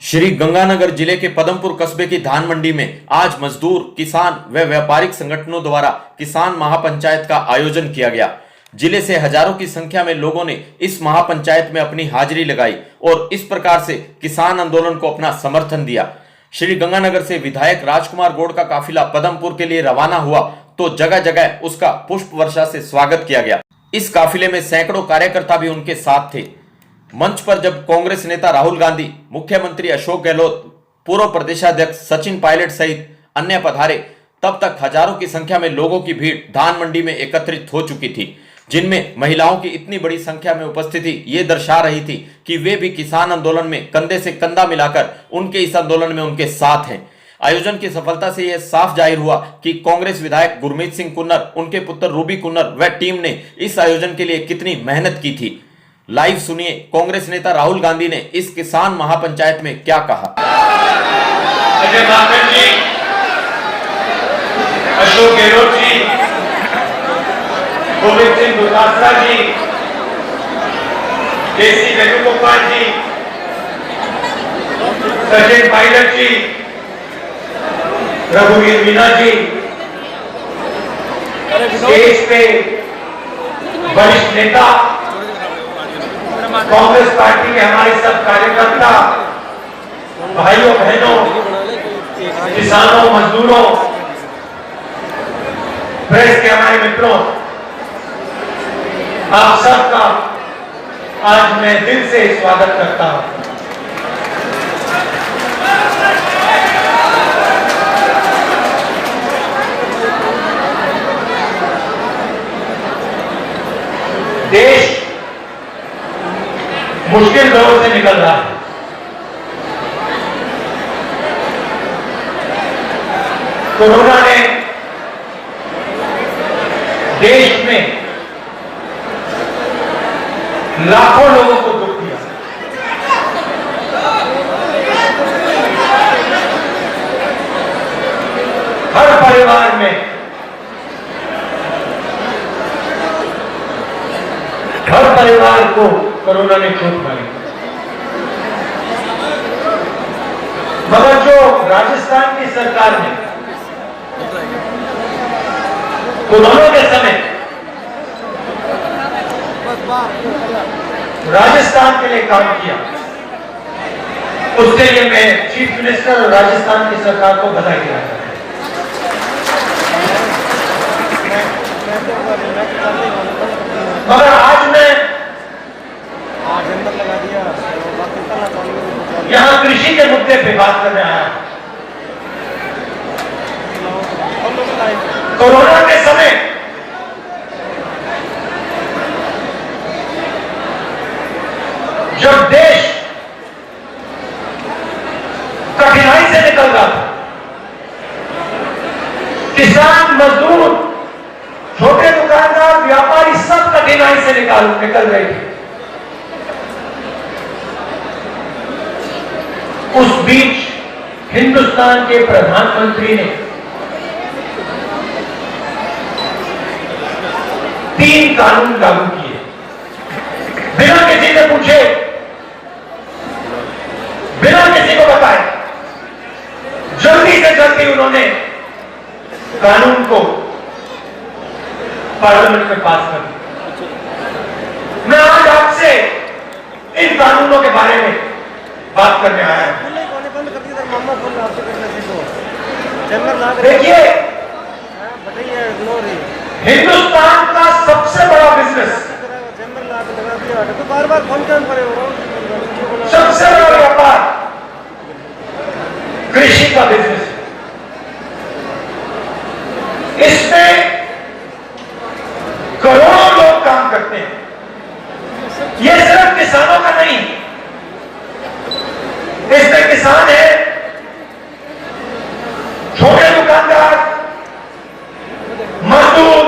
श्री गंगानगर जिले के पदमपुर कस्बे की धान मंडी में आज मजदूर, किसान व व्यापारिक संगठनों द्वारा किसान महापंचायत का आयोजन किया गया। जिले से हजारों की संख्या में लोगों ने इस महापंचायत में अपनी हाजिरी लगाई और इस प्रकार से किसान आंदोलन को अपना समर्थन दिया। श्री गंगानगर से विधायक राजकुमार गौड़ का काफिला पदमपुर के लिए रवाना हुआ तो जगह जगह उसका पुष्प वर्षा से स्वागत किया गया। इस काफिले में सैकड़ों कार्यकर्ता भी उनके साथ थे। मंच पर जब कांग्रेस नेता राहुल गांधी, मुख्यमंत्री अशोक गहलोत, पूर्व प्रदेशाध्यक्ष सचिन पायलट सहित अन्य पधारे, तब तक हजारों की संख्या में लोगों की भीड़ धान मंडी में एकत्रित हो चुकी थी, जिनमें महिलाओं की इतनी बड़ी संख्या में उपस्थिति ये दर्शा रही थी कि वे भी किसान आंदोलन में कंधे से कंधा मिलाकर उनके इस आंदोलन में उनके साथ हैं। आयोजन की सफलता से यह साफ जाहिर हुआ कि कांग्रेस विधायक गुरमीत सिंह कुन्नर, उनके पुत्र रूबी कुन्नर व टीम ने इस आयोजन के लिए कितनी मेहनत की थी। लाइव सुनिए कांग्रेस नेता राहुल गांधी ने इस किसान महापंचायत में क्या कहा। अजय माकन जी, अशोक गहलोत जी, गोविंद सिंह दुर्गात्रा जी, केसी वेणुगोपाल जी, सचिन पायलट जी, रघुवीर मीना जी, देश के वरिष्ठ नेता, कांग्रेस पार्टी के हमारे सब कार्यकर्ता, भाइयों बहनों, किसानों, मजदूरों, प्रेस के हमारे मित्रों, आप सबका आज मैं दिल से स्वागत करता हूं। देश मुश्किल दौर से निकल रहा है। कोरोना ने देश में लाखों लोगों को दुख दिया। हर परिवार में, हर परिवार को कोरोना ने चोट मारी। मगर जो राजस्थान की सरकार ने कोरोना के समय राजस्थान के लिए काम किया, उसके लिए मैं चीफ मिनिस्टर और राजस्थान की सरकार को बधाई देना चाहता हूं। मगर आज मैं यहां कृषि के मुद्दे पे बात करने आया हूं। कोरोना के समय जब देश कठिनाई से निकल रहा था, किसान, मजदूर, छोटे दुकानदार, व्यापारी सब कठिनाई से निकल रहे थे। उस बीच हिंदुस्तान के प्रधानमंत्री ने 3 कानून लागू किए, बिना किसी से पूछे, बिना किसी को बताए, जल्दी से जल्दी उन्होंने कानून को पार्लियामेंट में पास कर दिया। मैं आज आपसे इन कानूनों के बारे में बात करने आया हूं। देखिए, हिंदुस्तान का सबसे बड़ा बिजनेस, सबसे बड़ा व्यापार कृषि का बिजनेस है। इसमें करोड़ों लोग काम करते हैं। यह सिर्फ किसानों का नहीं, इसमें किसान है, छोटे दुकानदार, मजदूर,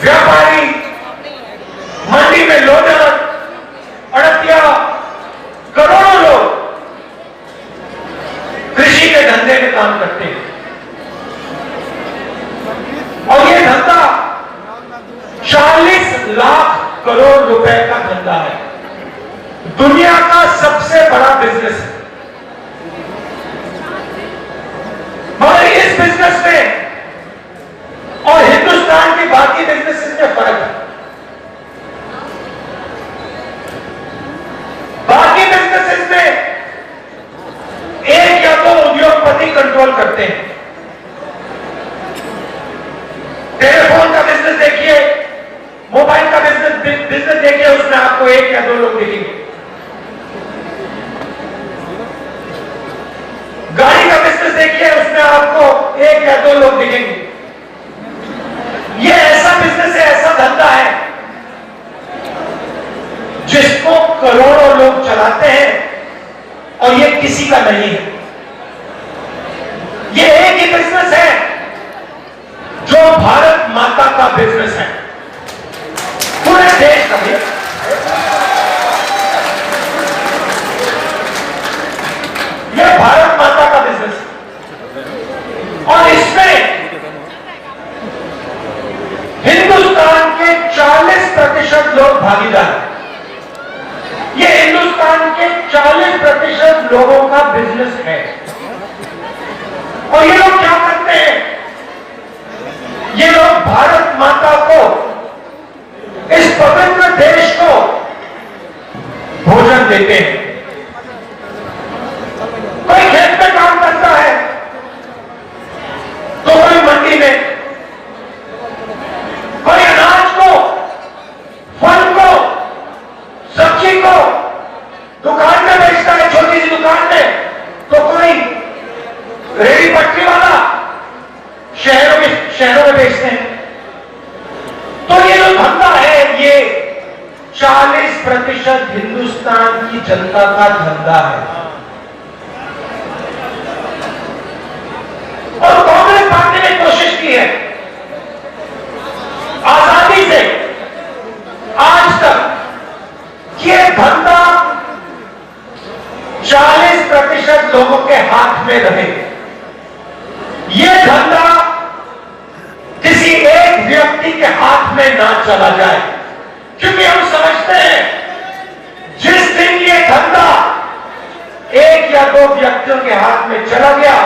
व्यापारी, मंडी में लोडर, अड़तिया, करोड़ों लोग कृषि के धंधे में काम करते हैं। और यह धंधा 40 लाख करोड़ रुपए का धंधा है। दुनिया का सबसे बड़ा बिजनेस है। बिजनेस में और हिंदुस्तान की बाकी बिजनेसेस में फर्क है। बाकी बिजनेसेस में एक या दो उद्योगपति कंट्रोल करते हैं। टेलीफोन का बिजनेस देखिए, मोबाइल का बिजनेस देखिए, उसमें आपको एक या दो लोग दिखेंगे। गाड़ी का बिजनेस देखिए, उसमें आपको एक या दो लोग दिखेंगे। ये ऐसा बिजनेस है, ऐसा धंधा है जिसको करोड़ों लोग चलाते हैं और ये किसी का नहीं है। ये एक ही बिजनेस है जो भारत माता का बिजनेस है, पूरे देश का भी। यह भारत माता का बिजनेस है और इसमें हिंदुस्तान के 40% लोग भागीदार हैं। ये हिंदुस्तान के 40% लोगों का बिजनेस है। और ये लोग क्या करते हैं? ये लोग भारत माता को, इस पवित्र देश को भोजन देते हैं। कोई खेत में काम करता है तो कोई मंडी में, कोई अनाज को, फल को, सब्जी को दुकान में बेचता है, छोटी सी दुकान में, तो कोई रेडी पटरी वाला शहरों में बेचते हैं। तो ये जो धंधा है, ये 40% हिंदुस्तान की जनता का धंधा है। और कांग्रेस पार्टी ने कोशिश की है आजादी से आज तक कि ये धंधा 40% लोगों के हाथ में रहे। ये धंधा किसी एक व्यक्ति के हाथ में ना चला जाए, क्योंकि हम समझते हैं जिस दिन ये धंधा एक या दो व्यक्तियों के हाथ में चला गया,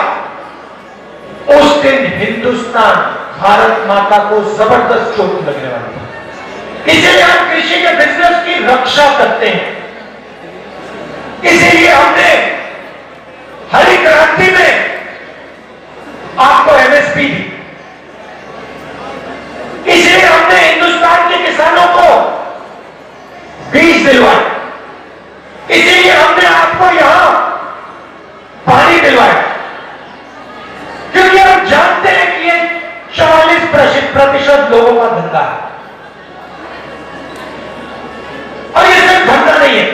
उस दिन हिंदुस्तान, भारत माता को जबरदस्त चोट लगने वाली है। इसीलिए हम कृषि के बिजनेस की रक्षा करते हैं। इसीलिए हमने हरी क्रांति में आपको एमएसपी दी। इसलिए हमने हिंदुस्तान के किसानों को बीज दिलवाए। इसीलिए हमने आपको यहां पानी दिलवाया, क्योंकि हम जानते हैं कि ये 40% लोगों का धंधा है। और ये सिर्फ धंधा नहीं है,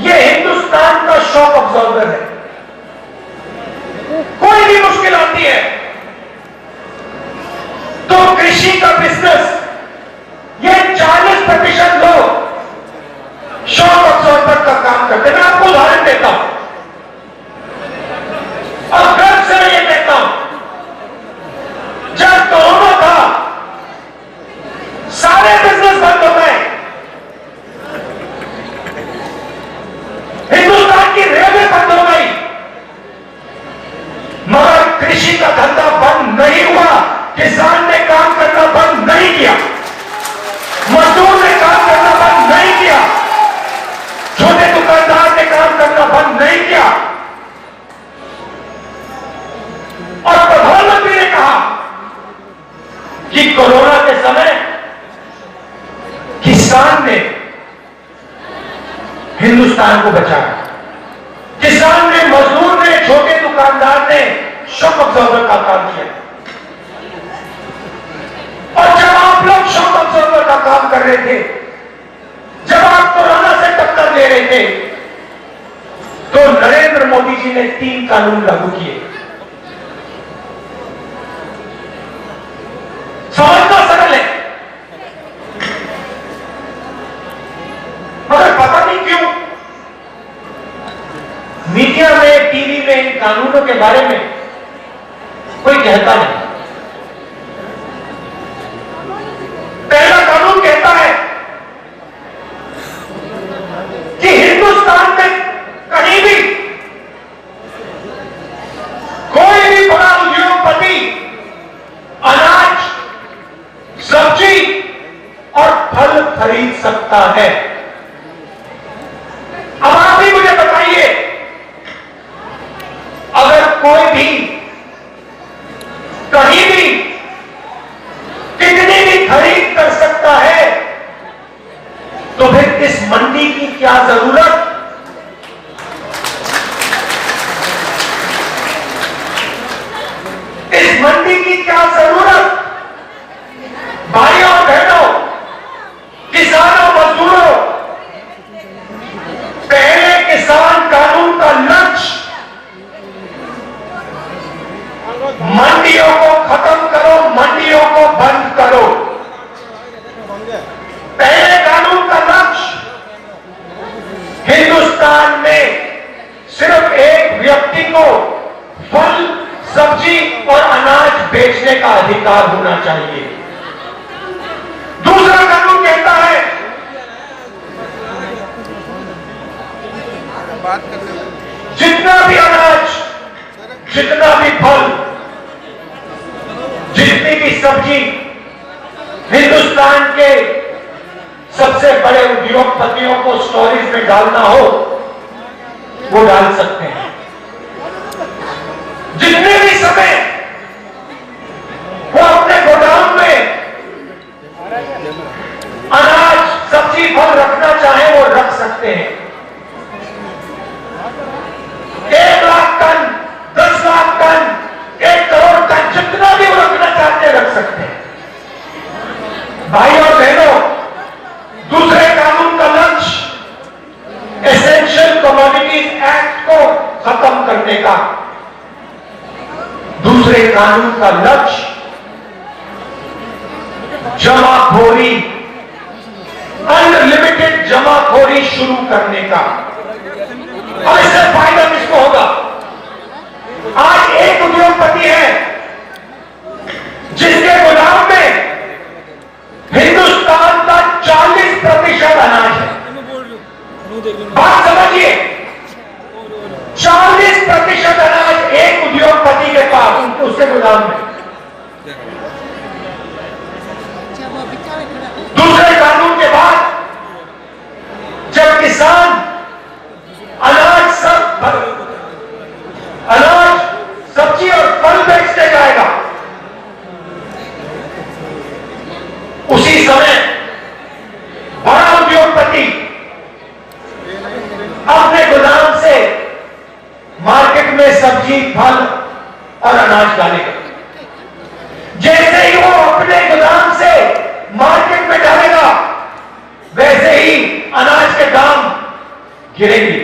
ये हिंदुस्तान का शॉक अब्जॉर्बर है। कोई भी मुश्किल आती है तो कृषि का बिजनेस, ये 40% लोग शॉक अब्जॉर्बर का काम करते हैं। मैं आपको उदाहरण देता हूं और गर्व से मैं ये कहता हूं, जब कोरोना था सारे बिजनेस बंद हो गए, हिंदुस्तान की रेलवे बंद हो गई, मगर कृषि का धंधा बंद नहीं हुआ। किसान ने काम करना बंद नहीं किया, मजदूर ने काम करना बंद नहीं किया, छोटे दुकानदार ने काम करना बंद नहीं किया। और प्रधानमंत्री ने कहा कि कोरोना के समय किसान ने हिंदुस्तान को बचाया। किसान ने, मजदूर ने, छोटे दुकानदार ने शॉक अब्जॉर्बर का काम किया। और जब आप लोग शॉक अब्जॉर्बर का काम कर रहे थे, जब आप कोरोना से टक्कर ले रहे थे, तो नरेंद्र मोदी जी ने 3 कानून लागू किए। समझना सरल है, मगर पता नहीं क्यों मीडिया में, टीवी में इन कानूनों के बारे में कोई कहता नहीं। पहला कानून कहता है कि हिंदुस्तान में कहीं भी कोई भी बड़ा उद्योग खरीद सकता है। अब आप ही मुझे बताइए, अगर कोई भी कहीं भी कितनी भी खरीद कर सकता है, तो फिर इस मंडी की क्या जरूरत? इस मंडी की क्या जरूरत? भाइयों बहनों, किसानों, मजदूरों, पहले किसान कानून का लक्ष्य मंडियों को खत्म करो, मंडियों को बंद करो। पहले कानून का लक्ष्य हिंदुस्तान में सिर्फ एक व्यक्ति को फल, सब्जी और अनाज बेचने का अधिकार होना चाहिए। दूसरा कानून कहता है जितना भी अनाज, जितना भी फल, जितनी भी सब्जी हिंदुस्तान के सबसे बड़े उद्योगपतियों को स्टोरेज में डालना हो, वो डाल सकते हैं। जितने भी समय वो अपने गोदाम में अनाज, सब्जी, फल रखना चाहे वो रख सकते हैं। 1 lakh ton, 10 lakh ton, 1 crore ton, जितना भी वो रखना चाहते रख सकते हैं। भाई और बहनों, दूसरे कानून का लक्ष्य एसेंशियल कमोडिटीज एक्ट को खत्म करने का। दूसरे कानून का लक्ष्य जमाखोरी, अनलिमिटेड जमाखोरी शुरू करने का। और इससे फायदा किसको होगा? आज एक उद्योगपति है जिसके गोदाम में हिंदुस्तान का 40% अनाज है। बात समझिए, 40% अनाज एक उद्योगपति के पास, उसके गोदाम में। दूसरे कानून के बाद जब किसान अनाज, सब्जी और फल बेचने जाएगा, उसी समय बड़ा उद्योगपति अपने गोदाम से मार्केट में सब्जी, फल और अनाज डालेगा। जैसे ही वो अपने गोदाम से मार्केट में डालेगा, वैसे ही अनाज के दाम गिरेंगे।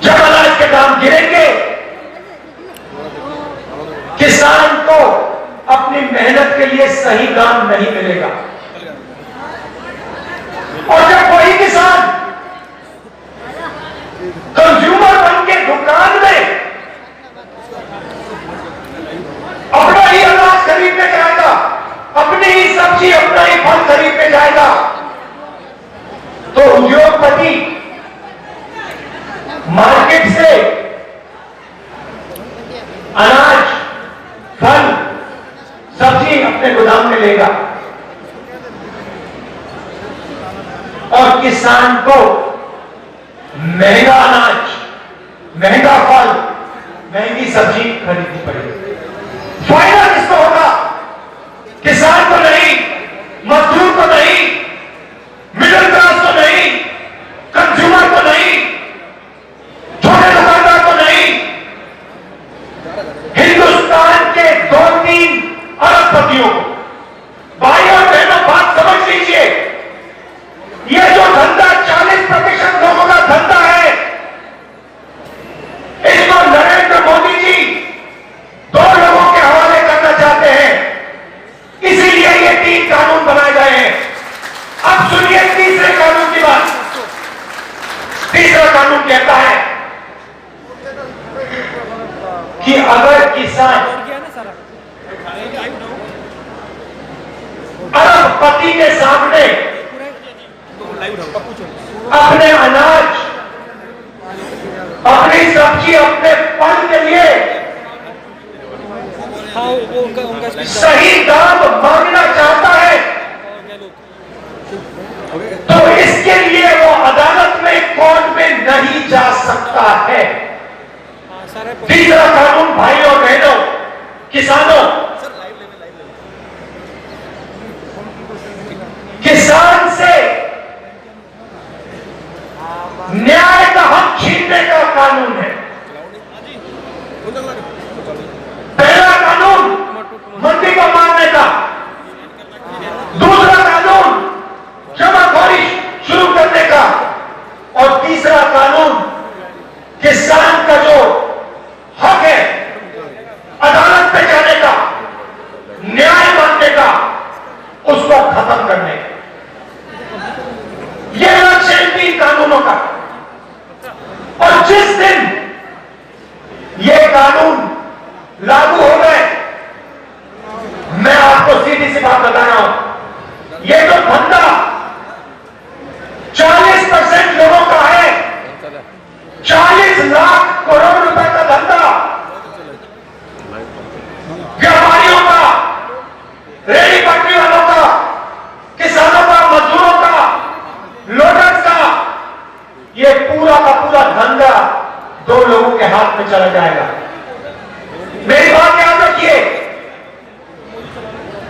जब अनाज के दाम गिरेंगे, किसान को अपनी मेहनत के लिए सही दाम नहीं मिलेगा। और जब वही किसान कंज्यूमर बन के दुकान में अपना ही अनाज खरीदने जाएगा, अपनी ही सब्जी, अपना ही फल खरीदने जाएगा, तो उद्योगपति मार्केट से अनाज, फल, सब्जी अपने गोदाम में लेगा और किसान को महंगा अनाज, महंगा फल, महंगी सब्जी खरीदनी पड़ेगी। फायदा किसको होगा? किसान को नहीं, मजदूर को नहीं, मिडिल क्लास को नहीं, कंज्यूमर को नहीं, छोटे दुकानदार को नहीं, हिंदुस्तान के 2-3 अरबपतियों को। भाई और बहनों, बात समझ लीजिए, यह जो धंधा 40% लोगों का धंधा है, इसको नरेंद्र मोदी जी 2 लोगों के हवाले करना चाहते हैं। इसीलिए ये 3 कानून बनाए गए हैं। अब सुनिए तीसरे कानून की बात। तीसरा कानून कहता है कि अगर किसान अरबपति के सामने अपने अनाज, अपनी सब्जी, अपने फल के लिए सही दाम मांगना चाहता है, तो इसके लिए वो अदालत में, कोर्ट में नहीं जा सकता है। तीसरा कानून, भाइयों बहनों, किसानों, किसान से न्याय का हक छीनने का कानून है। पहला कानून मंडी को मारने का, दूसरा कानून जमाखोरी शुरू करने का, और तीसरा कानून किसान का जो हक है अदालत पे जाने का, न्याय मांगने का, उसको खत्म करने का। यह लक्ष्य है तीन कानूनों का। और जिस दिन यह कानून लागू हो गए, मैं आपको सीधी सी बात बता रहा हूं, यह जो धंधा 40% लोगों का है, 40 लाख करोड़ रुपए का धंधा व्यापारियों का, रेहड़ी पटरी वालों का, किसानों का, मजदूरों का, लोडर्स का, ये पूरा का पूरा धंधा दो लोगों के हाथ में चला जाएगा। मेरी बात याद रखिए,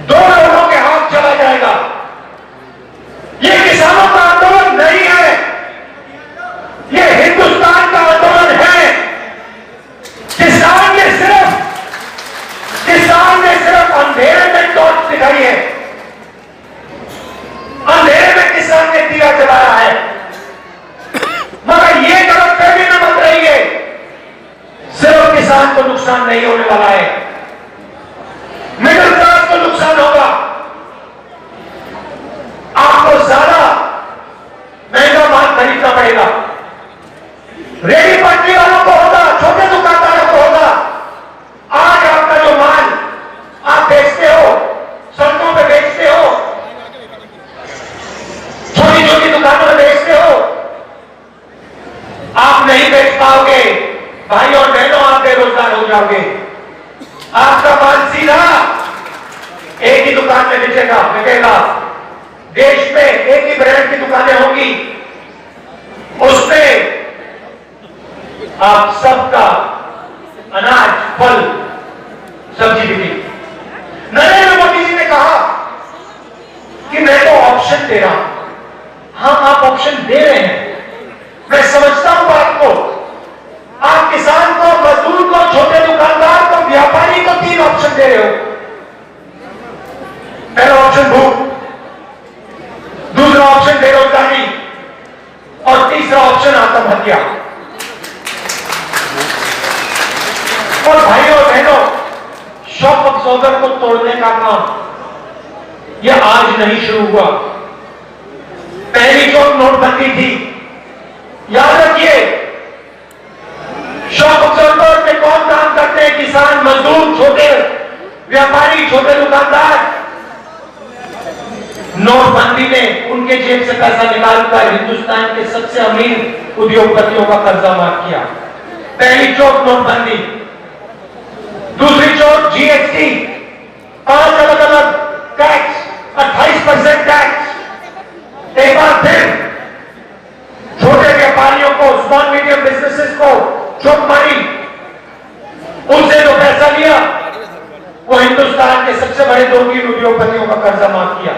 दो लोगों के हाथ चला जाएगा। ये किसानों का आंदोलन नहीं है, ये हिंदुस्तान का आंदोलन है। किसान ने सिर्फ अंधेरे में टॉर्च दिखाई है, अंधेरे में किसान ने दिया जलाया है, मगर ये गलतफहमी में मत रहिए, सिर्फ किसान को नुकसान नहीं होने वाला है, मिडिल क्लास को नुकसान होगा। आपको ज्यादा महंगा माल खरीदना पड़ेगा, रेहड़ी पटरी वालों को होगा, छोटे दुकानदारों को होगा। आज आपका जो माल आप बेचते हो, सड़कों पे बेचते हो, छोटी छोटी दुकानों में बेचते हो, आप नहीं बेच पाओगे। भाइयों और बहनों, आप बेरोजगार हो जाओगे। आपका माल सीधा एक ही दुकान में बिकेगा। देश में एक ही ब्रांड की दुकानें होंगी, उसमें आप सबका अनाज, फल, सब्जी बिकेगी। नरेंद्र मोदी जी ने कहा कि मैं तो ऑप्शन दे रहा हूं। हाँ, आप ऑप्शन दे रहे हैं, मैं समझता हूं बात को। आप किसान को, मजदूर को, छोटे दुकानदार को, व्यापारी को 3 ऑप्शन दे रहे हो। पहला ऑप्शन भूख, दूसरा ऑप्शन बेरोजगारी, और तीसरा ऑप्शन आत्महत्या। और भाइयों और बहनों, शॉक अब्जॉर्बर को तोड़ने का काम यह आज नहीं शुरू हुआ। पहली जो नोटबंदी थी, याद रखिए, शॉक अब्जॉर्बर में कौन काम करते हैं? किसान, मजदूर, छोटे व्यापारी, छोटे दुकानदार। नोटबंदी ने उनके जेब से पैसा निकालकर हिंदुस्तान के सबसे अमीर उद्योगपतियों का कर्जा माफ किया। पहली चोट नोटबंदी, दूसरी चोट जीएसटी, 5 अलग अलग टैक्स, 28% टैक्स। एक बार फिर छोटे व्यापारियों को, स्मॉल मीडियम बिजनेसेस को चोट मारी, उनसे जो पैसा लिया वो हिंदुस्तान के सबसे बड़े 2-3 उद्योगपतियों का कर्जा माफ किया।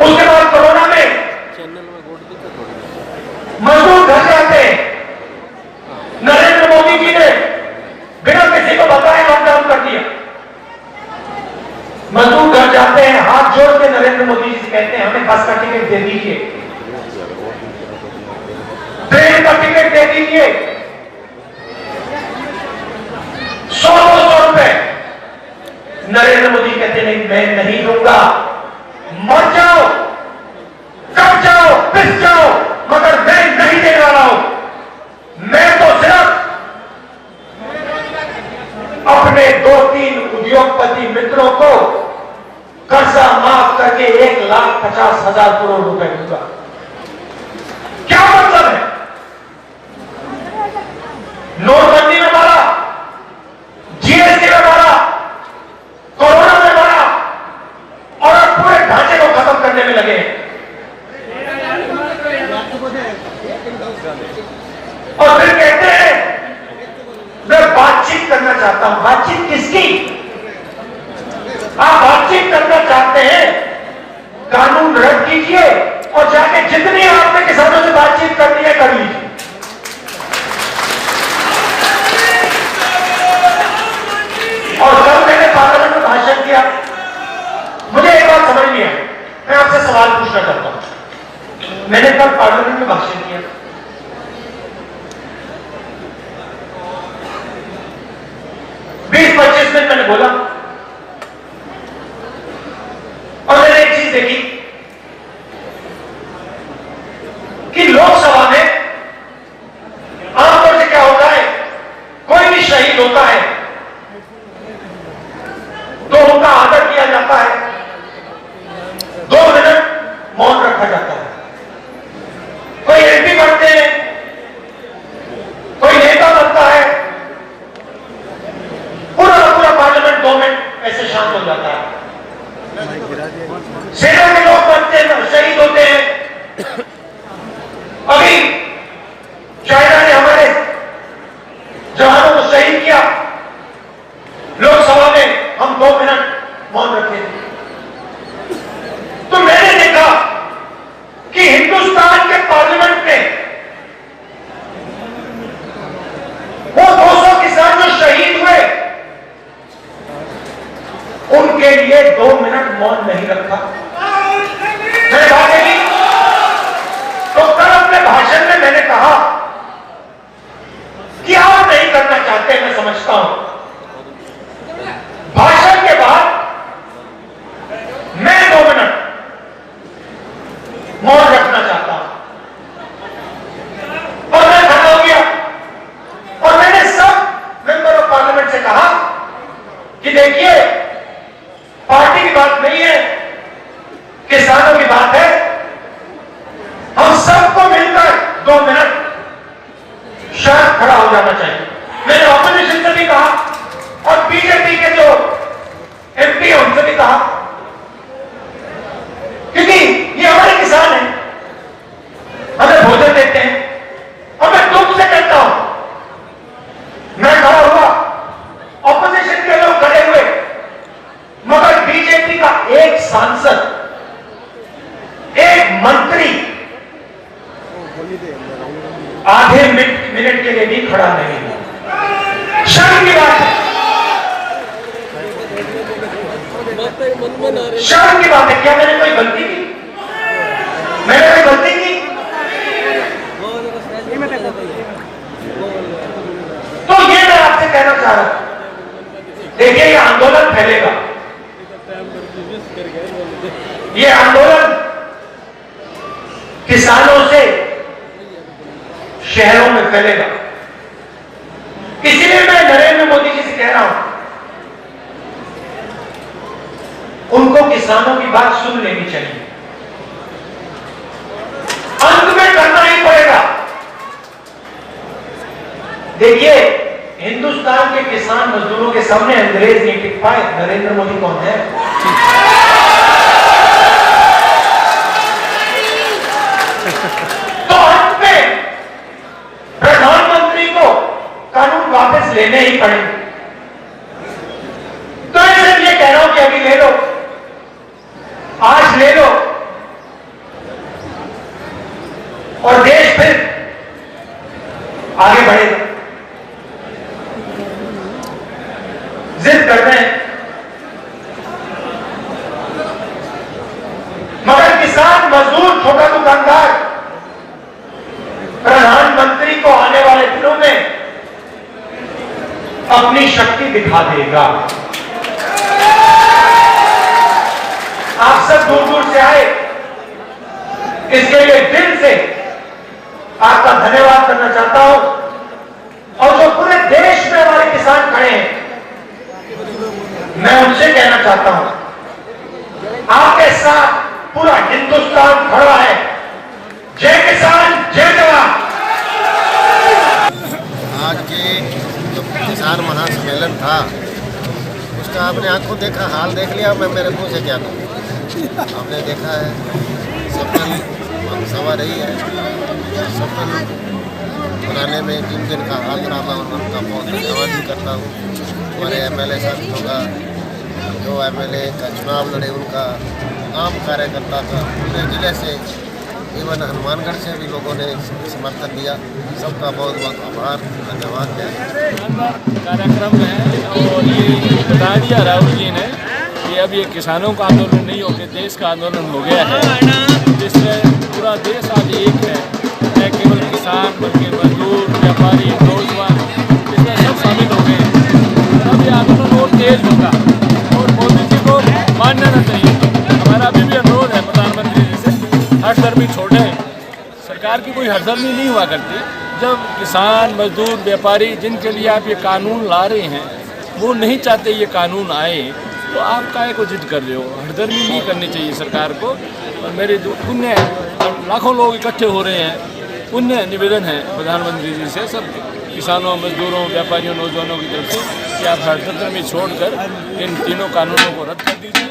उसके बाद कोरोना में मजदूर घर जाते हैं, नरेंद्र मोदी जी ने बिना किसी को बताए लॉकडाउन कर दिया। मजदूर घर जाते हैं, हाथ जोड़ के नरेंद्र मोदी जी से कहते हैं हमें बस का टिकट दे दीजिए, ट्रेन का टिकट दे दीजिए, 100-200 रुपए। नरेंद्र मोदी कहते नहीं, मैं नहीं दूंगा, मर जाओ, कट जाओ, पिस जाओ, मगर मैं नहीं देने वाला हूं। मैं तो सिर्फ अपने 2-3 उद्योगपति मित्रों को कर्जा माफ करके 1,50,000 करोड़ रुपए दूंगा। क्या मतलब है? नोटबंदी में मारा, जीएसटी में मारा, कोरोना में मारा, और अब पूरे ढांचे को खत्म करने में लगे। मैंने कल पार्लियामेंट में भाषण किया, बीस 25 मिनट मैंने बोला और मैंने एक चीज देखी कि लोकसभा में आमतौर से क्या होता है, कोई भी शहीद होता है तो उनका आदर किया जाता है, 2 मिनट मौन रखा जाता है। कोई एमपी बनते हैं, कोई नेता बनता है, पूरा पार्लियामेंट 2 मिनट ऐसे शांत हो जाता है। सेना के लोग बनते हैं, शहीद होते हैं। अभी चाइना ने हमारे जवानों को शहीद किया, लोकसभा में हम 2 मिनट मौन रखे थे। तो मैंने देखा कि हिंदुस्तान के पार्लियामेंट में वो 200 किसान जो शहीद हुए उनके लिए 2 मिनट मौन नहीं रखा। मैंने बात की तो कल अपने भाषण में मैंने कहा कि आप नहीं करना चाहते, मैं समझता हूं। भाषण के बाद मैं 2 मिनट मौन रखना चाहता हूं और मैं खड़ा हो गया और मैंने सब मेंबर ऑफ पार्लियामेंट से कहा कि देखिए, पार्टी की बात नहीं है, किसानों की बात है, हम सबको मिलकर 2 मिनट शांत खड़ा हो जाना चाहिए। मैंने ऑपोजिशन से भी कहा और बीजेपी के जो एमपी है उनसे भी कहा, क्योंकि ये हमारे किसान हैं, हमें भोजन देते हैं और मैं दुख से कहता हूं। मैं खड़ा हुआ, ऑपोजिशन के लोग खड़े हुए, मगर बीजेपी का एक सांसद, एक मंत्री आधे मिनट के लिए भी खड़ा नहीं हुआ। शर्म की बात है, शर्म की बात है। क्या मैंने कोई गलती की? मैंने कोई गलती की? तो ये मैं आपसे कहना चाह रहा हूं, देखिए ये आंदोलन फैलेगा, ये आंदोलन किसानों से शहरों में फैलेगा। इसलिए मैं नरेंद्र मोदी जी से कह रहा हूं, उनको किसानों की बात सुन लेनी चाहिए, अंत में करना ही पड़ेगा। देखिए, हिंदुस्तान के किसान मजदूरों के सामने अंग्रेज नहीं टिक पाए, नरेंद्र मोदी कौन है? तो अंत में प्रधानमंत्री को कानून वापस लेने ही पड़ेंगे। तो मैं सिर्फ ये कह रहा हूं कि अभी ले लो, आज ले लो और देश फिर आगे बढ़ेगा। जिद कर रहे हैं, मगर किसान, मजदूर, छोटा दुकानदार प्रधानमंत्री को आने वाले दिनों में अपनी शक्ति दिखा देगा। आप सब दूर दूर से आए, इसके लिए दिल से आपका धन्यवाद करना चाहता हूं। और जो पूरे देश में हमारे किसान खड़े हैं, मैं उनसे कहना चाहता हूं, आपके साथ पूरा हिंदुस्तान खड़ा है। जय किसान, जय जवान। आज के जो किसान महासम्मेलन था उसका आपने आंखों देखा, हाल देख लिया। मैं मेरे मुंह से क्या कहूँ, आपने देखा है सफल सभा रही है। सफल बनाने में 3 दिन का हाल रहा और उनका बहुत धन्यवाद भी करता हूँ। हमारे MLA साथियों का, जो MLA का चुनाव लड़े, उनका आम कार्यकर्ता का, पूरे जिले से, इवन हनुमानगढ़ से भी लोगों ने समर्थन दिया। सबका बहुत बहुत आभार, धन्यवाद है। कार्यक्रम है और ये बता दिया राहुल जी ने कि अब ये किसानों का आंदोलन नहीं होकर देश का आंदोलन हो गया है, जिसमें पूरा देश आज व्यापारी, नौजवान, इसमें सब शामिल हो गए हैं। अब ये आंदोलन और तेज होगा और मोदी जी को मानना ना चाहिए। हमारा अभी भी अनुरोध है प्रधानमंत्री जी से, हठधर्मी छोड़े। सरकार की कोई हठधर्मी नहीं हुआ करती। जब किसान, मजदूर, व्यापारी जिनके लिए आप ये कानून ला रहे हैं वो नहीं चाहते ये कानून आए, तो आप काहे को जिद कर रहे हो? हठधर्मी नहीं करनी चाहिए सरकार को। और मेरे पुण्य लाखों लोग इकट्ठे हो रहे हैं, पुण्य निवेदन है प्रधानमंत्री जी से, सब किसानों, मजदूरों, व्यापारियों, नौजवानों की तरफ से कि आप हठधर्मी छोड़कर इन तीनों कानूनों को रद्द कर दीजिए।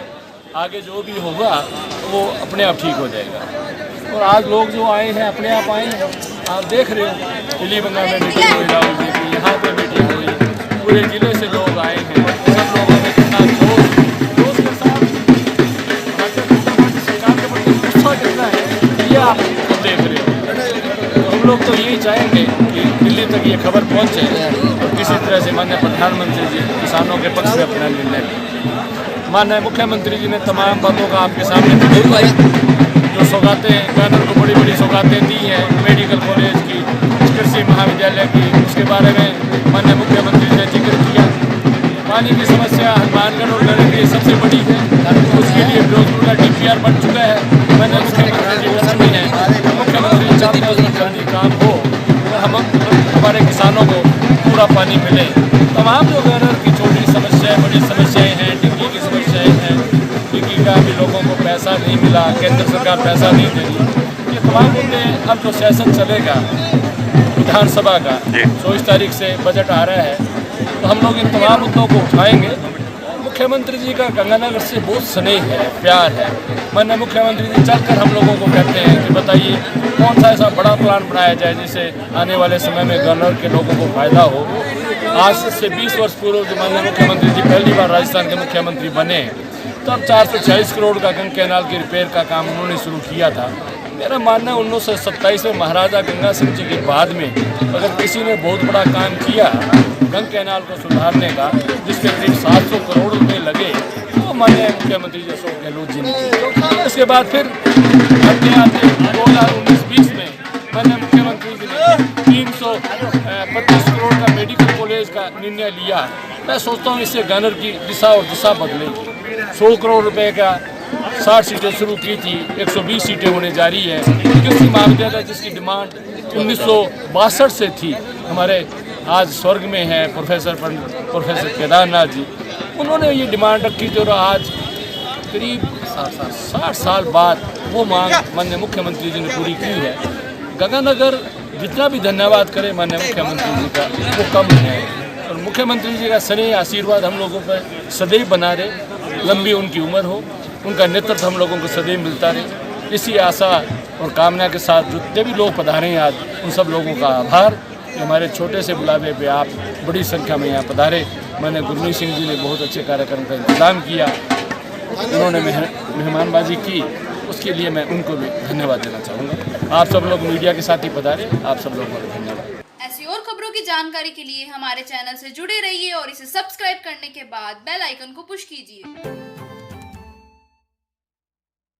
आगे जो भी होगा वो अपने आप ठीक हो जाएगा। और आज लोग जो आए हैं अपने आप आए हैं, आप देख रहे हो पीलीबंगा में मीटिंग हुई, राहुल जी की यहाँ पे मीटिंग हुई, पूरे जिले से लोग आए हैं। सब लोगों ने कितना जोश के साथ भारतीय जनता पार्टी सरकार के प्रति गुस्सा कितना है ये आप देख रहे हो। तो हम लोग तो यही चाहेंगे कि दिल्ली तक ये खबर पहुँचे और किसी तरह से माननीय प्रधानमंत्री जी किसानों के पक्ष में अपना निर्णय लें। माननीय मुख्यमंत्री जी ने तमाम बातों का आपके सामने जो सौगातें गवर्नर को बड़ी बड़ी सौगातें दी हैं, मेडिकल कॉलेज की, कृषि महाविद्यालय की, उसके बारे में माननीय मुख्यमंत्री ने जिक्र किया। पानी की समस्या हनुमानगढ़ और नरेंद्र की सबसे बड़ी है, उसके लिए फिरोजपुर का DPR बन चुका है। मैंने मुख्यमंत्री जी को सुनी है, मुख्यमंत्री चाहते हैं उसमें जल्दी काम हो और हमारे किसानों को पूरा पानी मिले। तमाम जो गवर्नर की छोटी समस्याएँ, बड़ी समस्याएँ हैं, डिग्गी की समस्याएँ हैं, डिग्गी का भी लोगों को पैसा नहीं मिला, केंद्र सरकार पैसा नहीं दे रही, ये तमाम मुद्दे। अब जो सेशन चलेगा विधानसभा का 24 तारीख से बजट आ रहा है, तो हम लोग इन तमाम मुद्दों को उठाएंगे। मुख्यमंत्री जी का गंगानगर से बहुत स्नेह है, प्यार है। माननीय मुख्यमंत्री जी चलकर हम लोगों को कहते हैं कि बताइए कौन सा ऐसा बड़ा प्लान बनाया जाए जिससे आने वाले समय में गवर्नर के लोगों को फायदा हो। आज से 20 वर्ष पूर्व जो माननीय मुख्यमंत्री जी पहली बार राजस्थान के मुख्यमंत्री बने, तब 440 करोड़ का गंगा कैनाल की रिपेयर का काम उन्होंने शुरू किया था। मेरा मानना है 1927 में महाराजा गंगा सिंह जी के बाद में अगर किसी ने बहुत बड़ा काम किया गंगा कैनाल को सुधारने का, जिसपे करीब 700 करोड़ रुपए लगे, तो माननीय मुख्यमंत्री जी अशोक गहलोत जी ने। इसके बाद फिर आते आते 2019-20 में माननीय मुख्यमंत्री जी ने 325 करोड़ का मेडिकल कॉलेज का निर्णय लिया। मैं सोचता हूँ इससे गवर्नर की दिशा और दिशा बदलेगी। 100 करोड़ रुपए का 60 सीटें शुरू की थी, 120 सीटें होने जा रही है। कृषि महाविद्यालय जिसकी डिमांड 1962 से थी, हमारे आज स्वर्ग में है प्रोफेसर केदारनाथ जी, उन्होंने ये डिमांड रखी थी और आज करीब 60 साल बाद वो मांग माननीय मुख्यमंत्री जी ने पूरी की है। गंगानगर जितना भी धन्यवाद करे माननीय मुख्यमंत्री जी का वो कम है। और मुख्यमंत्री जी का स्नेह आशीर्वाद हम लोगों पर सदैव बना रहे, लंबी उनकी उम्र हो, उनका नेतृत्व हम लोगों को सदैव मिलता रहे। इसी आशा और कामना के साथ जितने भी लोग पधारे हैं आज, उन सब लोगों का आभार कि हमारे छोटे से बुलावे पे आप बड़ी संख्या में यहाँ पधारे। मैंने गुरमीत सिंह जी ने बहुत अच्छे कार्यक्रम का इंतजाम किया, उन्होंने मेहमानबाजी की, उसके लिए मैं उनको भी धन्यवाद देना चाहूँगा। आप सब लोग मीडिया के साथ ही पधारे, आप सब लोगों को धन्यवाद। ऐसी और खबरों की जानकारी के लिए हमारे चैनल से जुड़े रहिए और इसे सब्सक्राइब करने के बाद बेल आइकन को पुश कीजिए।